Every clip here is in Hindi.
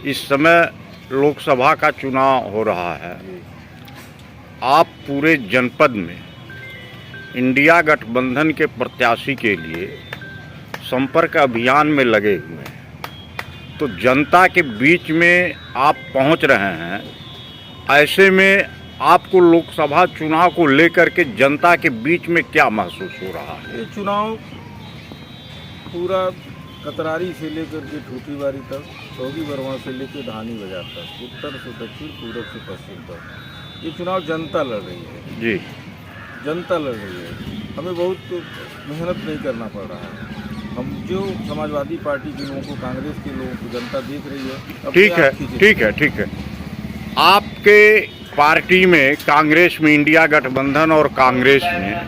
इस समय लोकसभा का चुनाव हो रहा है। आप पूरे जनपद में इंडिया गठबंधन के प्रत्याशी के लिए संपर्क अभियान में लगे हुए हैं, तो जनता के बीच में आप पहुंच रहे हैं। ऐसे में आपको लोकसभा चुनाव को लेकर के जनता के बीच में क्या महसूस हो रहा है? ये चुनाव पूरा कतरारी से लेकर के ठूठीवारी तक, चौकी बरवा से लेकर धानी बाजार तक, उत्तर से दक्षिण, पूरब से पश्चिम तक ये चुनाव जनता लड़ रही है। जी, जनता लड़ रही है। हमें बहुत मेहनत नहीं करना पड़ रहा है। हम जो समाजवादी पार्टी के लोगों को, कांग्रेस के लोगों को जनता देख रही है। ठीक है। आपके पार्टी में, कांग्रेस में, इंडिया गठबंधन और कांग्रेस में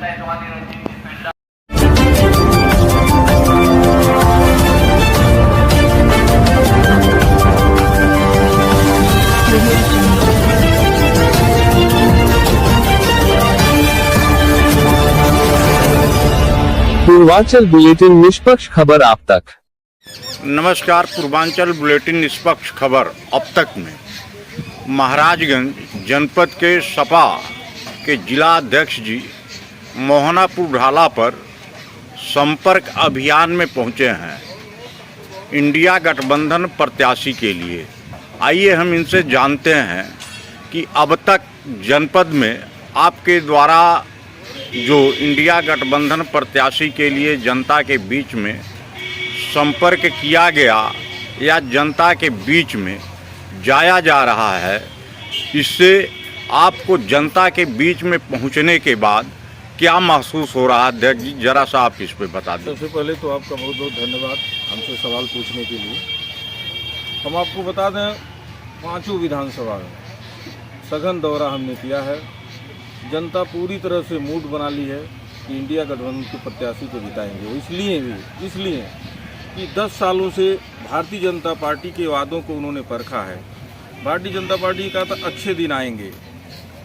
पूर्वांचल बुलेटिन निष्पक्ष खबर आप तक। नमस्कार। पूर्वांचल बुलेटिन निष्पक्ष खबर अब तक में महाराजगंज जनपद के सपा के जिला अध्यक्ष जी मोहनापुर ढाला पर संपर्क अभियान में पहुंचे हैं इंडिया गठबंधन प्रत्याशी के लिए। आइए हम इनसे जानते हैं कि अब तक जनपद में आपके द्वारा जो इंडिया गठबंधन प्रत्याशी के लिए जनता के बीच में संपर्क किया गया या जनता के बीच में जाया जा रहा है, इससे आपको जनता के बीच में पहुंचने के बाद क्या महसूस हो रहा है? अध्यक्ष जी, जरा सा आप इस पे बता दें। सबसे पहले तो आपका बहुत बहुत धन्यवाद हमसे सवाल पूछने के लिए। हम आपको बता दें, 5 विधानसभा में सघन दौरा हमने किया है। जनता पूरी तरह से मूड बना ली है कि इंडिया गठबंधन के प्रत्याशी को जिताएंगे। इसलिए कि 10 सालों से भारतीय जनता पार्टी के वादों को उन्होंने परखा है। भारतीय जनता पार्टी कहा था अच्छे दिन आएंगे,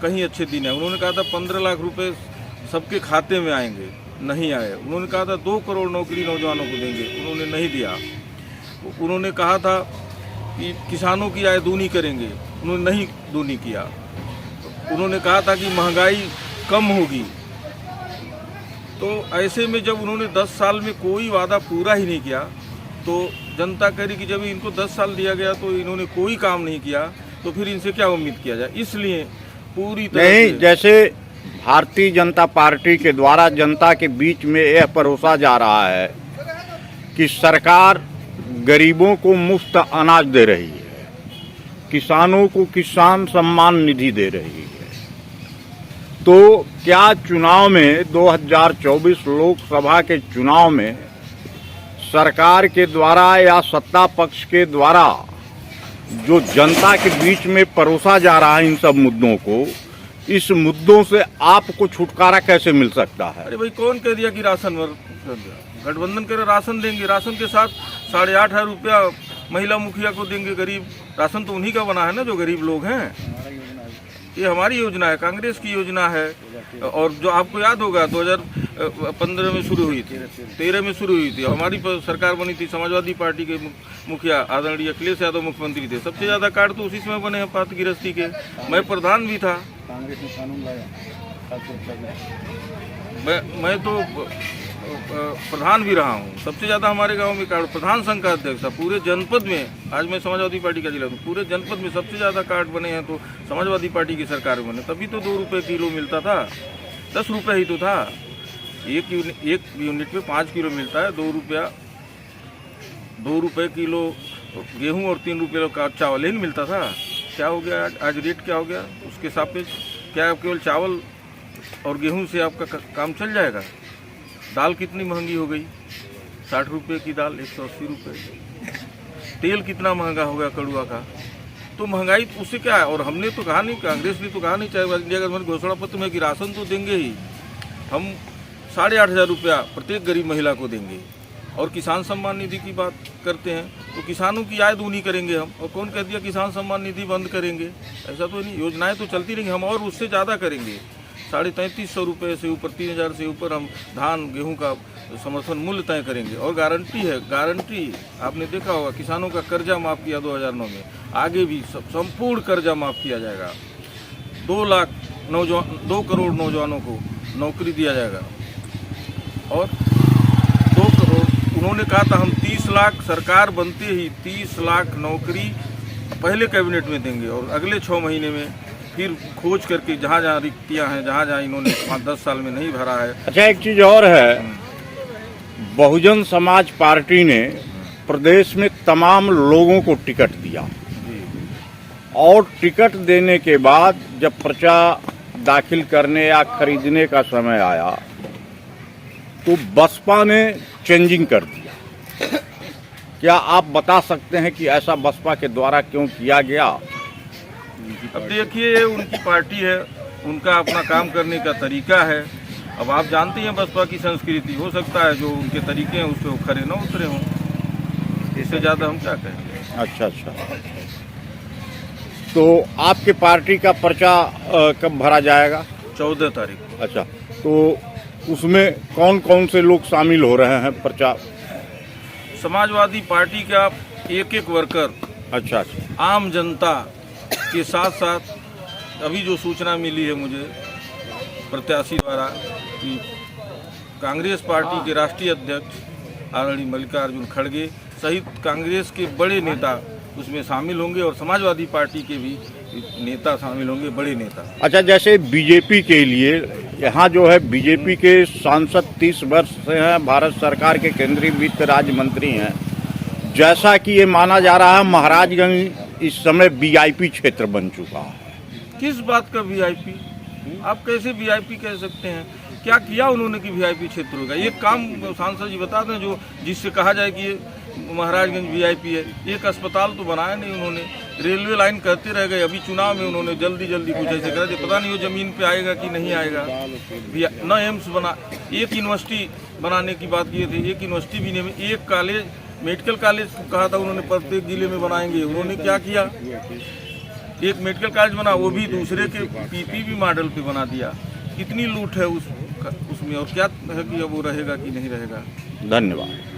कहीं अच्छे दिन है। उन्होंने कहा था 15 लाख रुपए सबके खाते में आएंगे, नहीं आए। उन्होंने कहा था 2 करोड़ नौकरी नौजवानों को देंगे, उन्होंने नहीं दिया। उन्होंने कहा था कि किसानों की आय दूनी करेंगे, उन्होंने नहीं दूनी किया। उन्होंने कहा था कि महंगाई कम होगी। तो ऐसे में जब उन्होंने 10 साल में कोई वादा पूरा ही नहीं किया, तो जनता कह रही कि जब इनको 10 साल दिया गया तो इन्होंने कोई काम नहीं किया, तो फिर इनसे क्या उम्मीद किया जाए। इसलिए पूरी तरह नहीं, जैसे भारतीय जनता पार्टी के द्वारा जनता के बीच में यह परोसा जा रहा है कि सरकार गरीबों को मुफ्त अनाज दे रही है, किसानों को किसान सम्मान निधि दे रही है, तो क्या चुनाव में 2024 लोकसभा के चुनाव में सरकार के द्वारा या सत्ता पक्ष के द्वारा जो जनता के बीच में परोसा जा रहा है इन सब मुद्दों को, इस मुद्दों से आपको छुटकारा कैसे मिल सकता है? अरे भाई, कौन कह दिया कि राशन गठबंधन करे राशन देंगे? राशन के साथ 8,500 रुपया महिला मुखिया को देंगे। गरीब राशन तो उन्हीं का बना है ना, जो गरीब लोग हैं। ये हमारी योजना है, कांग्रेस की योजना है। और जो आपको याद होगा 2015 में शुरू हुई थी, 13 में शुरू हुई थी, हमारी सरकार बनी थी। समाजवादी पार्टी के मुखिया आदरणीय अखिलेश यादव मुख्यमंत्री थे। सबसे ज़्यादा कार्ड तो उसी समय बने हैं पात्र गिरस्ती के। मैं प्रधान भी था। कांग्रेस ने कानून लाया। मैं तो प्रधान भी रहा हूँ। सबसे ज़्यादा हमारे गांव में कार्ड, प्रधान संघ का अध्यक्ष था पूरे जनपद में। आज मैं समाजवादी पार्टी का जिला हूँ। पूरे जनपद में सबसे ज़्यादा कार्ड बने हैं तो समाजवादी पार्टी की सरकार में बने। तभी तो 2 रुपये किलो मिलता था, 10 रुपये ही तो था। एक यूनिट में 5 किलो मिलता है। 2 रुपये किलो गेहूँ और 3 रुपये का चावल ही नहीं मिलता था। क्या हो गया आज रेट क्या हो गया उसके सापेक्ष? क्या केवल चावल और गेहूँ से आपका काम चल जाएगा? दाल कितनी महंगी हो गई, 60 रुपये की दाल 180 रुपये। तेल कितना महंगा हो गया कड़ुआ का। तो महंगाई उससे क्या है? और हमने तो कहा नहीं, कांग्रेस ने तो कहा नहीं, चाहे इंडिया गठबंधन घोषणा पत्र में कि राशन तो देंगे ही, हम 8,500 रुपया प्रत्येक गरीब महिला को देंगे। और किसान सम्मान निधि की बात करते हैं तो किसानों की आय दूनी करेंगे हम। और कौन कह दिया किसान सम्मान निधि बंद करेंगे? ऐसा तो नहीं, योजनाएं तो चलती रहेंगी, हम और उससे ज़्यादा करेंगे। 3,3300 रुपये से ऊपर, 3,000 से ऊपर हम धान गेहूं का समर्थन मूल्य तय करेंगे। और गारंटी है, गारंटी आपने देखा होगा, किसानों का कर्जा माफ़ किया 2009 में, आगे भी संपूर्ण कर्जा माफ़ किया जाएगा। 2 करोड़ नौजवानों को नौकरी दिया जाएगा। और 2 करोड़ उन्होंने कहा था हम 30 लाख, सरकार बनते ही 30 लाख नौकरी पहले कैबिनेट में देंगे और अगले 6 महीने में फिर खोज करके जहाँ जहाँ रिक्तियाँ हैं, जहाँ जहाँ इन्होंने 5-10 साल में नहीं भरा है। अच्छा, एक चीज़ और है, बहुजन समाज पार्टी ने प्रदेश में तमाम लोगों को टिकट दिया और टिकट देने के बाद जब पर्चा दाखिल करने या खरीदने का समय आया तो बसपा ने चेंजिंग कर दिया। क्या आप बता सकते हैं कि ऐसा बसपा के द्वारा क्यों किया गया? अब देखिए, उनकी पार्टी है, उनका अपना काम करने का तरीका है। अब आप जानते हैं बसपा की संस्कृति, हो सकता है जो उनके तरीके हैं उससे वो खरे न उतरे हों, इससे ज़्यादा हम क्या कहेंगे। अच्छा, तो आपके पार्टी का पर्चा कब भरा जाएगा? 14 तारीख। अच्छा, तो उसमें कौन कौन से लोग शामिल हो रहे हैं पर्चा? समाजवादी पार्टी का एक वर्कर, अच्छा, आम जनता के साथ साथ अभी जो सूचना मिली है मुझे प्रत्याशी द्वारा कि कांग्रेस पार्टी के राष्ट्रीय अध्यक्ष आदरणीय मल्लिकार्जुन खड़गे सहित कांग्रेस के बड़े नेता उसमें शामिल होंगे और समाजवादी पार्टी के भी नेता शामिल होंगे, बड़े नेता। अच्छा, जैसे बीजेपी के लिए यहाँ जो है बीजेपी के सांसद 30 वर्ष से हैं, भारत सरकार के केंद्रीय वित्त राज्य मंत्री हैं। जैसा कि ये माना जा रहा है महाराजगंज इस समय वीआईपी क्षेत्र बन चुका है। किस बात का वीआईपी? आप कैसे वीआईपी कह सकते हैं? क्या किया उन्होंने कि वीआईपी क्षेत्र होगा? ये काम सांसद जी बता दें जो जिससे कहा जाए कि महाराजगंज वीआईपी है। एक अस्पताल तो बनाया नहीं उन्होंने, रेलवे लाइन कहते रह गए। अभी चुनाव में उन्होंने जल्दी कुछ ऐसे करा दिया, पता नहीं वो जमीन पे आएगा कि नहीं आएगा। न एम्स बना, एक यूनिवर्सिटी बनाने की बात किए थे, एक यूनिवर्सिटी भी नहीं। एक कॉलेज, मेडिकल कॉलेज कहा था उन्होंने प्रत्येक जिले में बनाएंगे, उन्होंने क्या किया? एक मेडिकल कॉलेज बना, वो भी दूसरे के पीपीपी मॉडल पे बना दिया। कितनी लूट है उसमें, और क्या है कि अब वो रहेगा कि नहीं रहेगा। धन्यवाद।